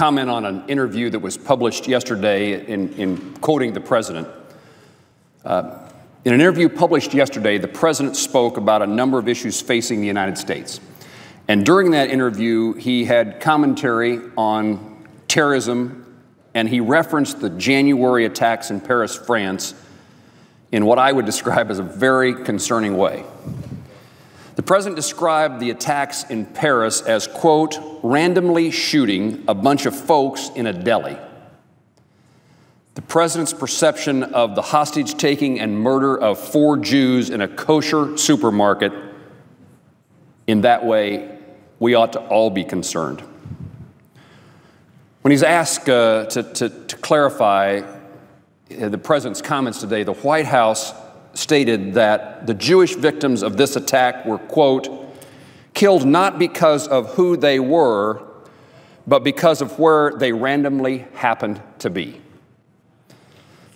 comment on an interview that was published yesterday in quoting the president. In an interview published yesterday, the president spoke about a number of issues facing the United States. And during that interview, he had commentary on terrorism, and he referenced the January attacks in Paris, France, in what I would describe as a very concerning way. The president described the attacks in Paris as, quote, randomly shooting a bunch of folks in a deli. The president's perception of the hostage-taking and murder of 4 Jews in a kosher supermarket, in that way, we ought to all be concerned. When he's asked to clarify the president's comments today, the White House stated that the Jewish victims of this attack were, quote, killed not because of who they were, but because of where they randomly happened to be.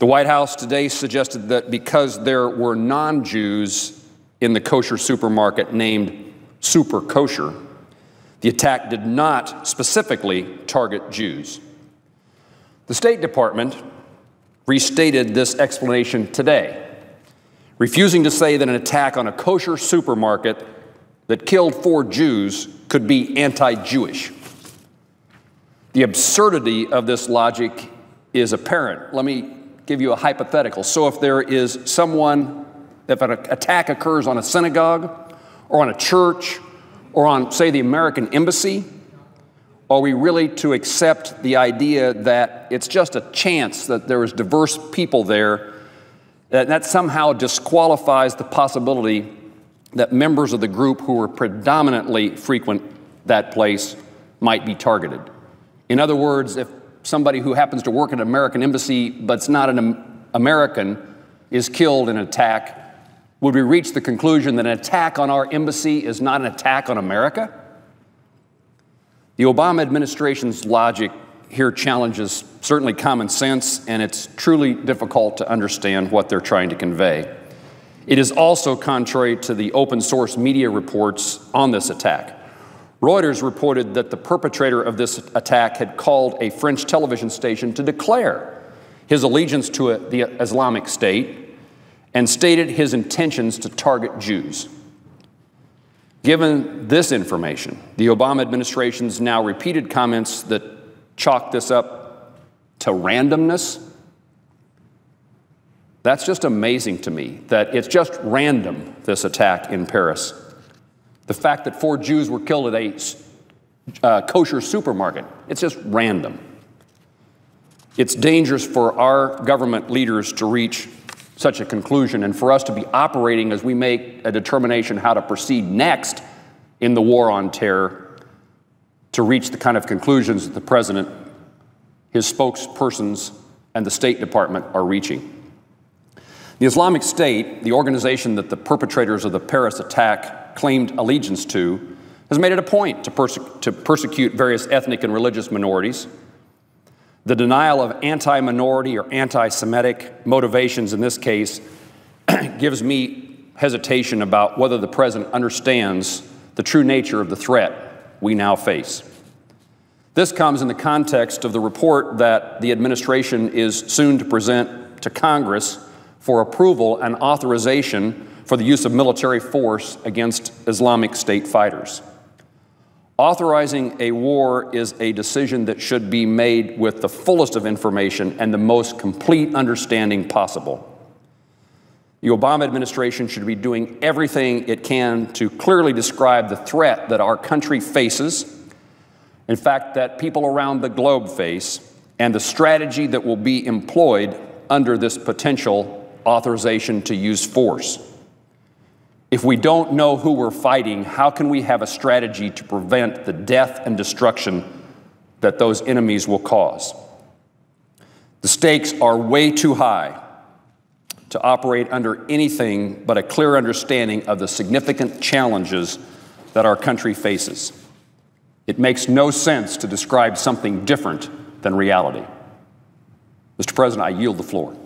The White House today suggested that because there were non-Jews in the kosher supermarket named Super Kosher, the attack did not specifically target Jews. The State Department restated this explanation today, refusing to say that an attack on a kosher supermarket that killed 4 Jews could be anti-Jewish. The absurdity of this logic is apparent. Let me give you a hypothetical. So if there is someone, if an attack occurs on a synagogue or on a church or on, say, the American embassy, are we really to accept the idea that it's just a chance that there is diverse people there, that somehow disqualifies the possibility that members of the group who were predominantly frequent that place might be targeted? In other words, if somebody who happens to work at an American embassy but's not an American is killed in an attack, would we reach the conclusion that an attack on our embassy is not an attack on America? The Obama administration's logic here challenges certainly common sense, and it's truly difficult to understand what they're trying to convey. It is also contrary to the open source media reports on this attack. Reuters reported that the perpetrator of this attack had called a French television station to declare his allegiance to the Islamic State and stated his intentions to target Jews. Given this information, the Obama administration's now repeated comments that chalk this up to randomness, that's just amazing to me, that it's just random, this attack in Paris. The fact that 4 Jews were killed at a kosher supermarket, it's just random. It's dangerous for our government leaders to reach such a conclusion and for us to be operating as we make a determination how to proceed next in the war on terror to reach the kind of conclusions that the president, his spokespersons, and the State Department are reaching. The Islamic State, the organization that the perpetrators of the Paris attack claimed allegiance to, has made it a point to persecute various ethnic and religious minorities. The denial of anti-minority or anti-Semitic motivations in this case gives me hesitation about whether the president understands the true nature of the threat we now face. This comes in the context of the report that the administration is soon to present to Congress for approval and authorization for the use of military force against Islamic State fighters. Authorizing a war is a decision that should be made with the fullest of information and the most complete understanding possible. The Obama administration should be doing everything it can to clearly describe the threat that our country faces, in fact, that people around the globe face, and the strategy that will be employed under this potential authorization to use force. If we don't know who we're fighting, how can we have a strategy to prevent the death and destruction that those enemies will cause? The stakes are way too high to operate under anything but a clear understanding of the significant challenges that our country faces. It makes no sense to describe something different than reality. Mr. President, I yield the floor.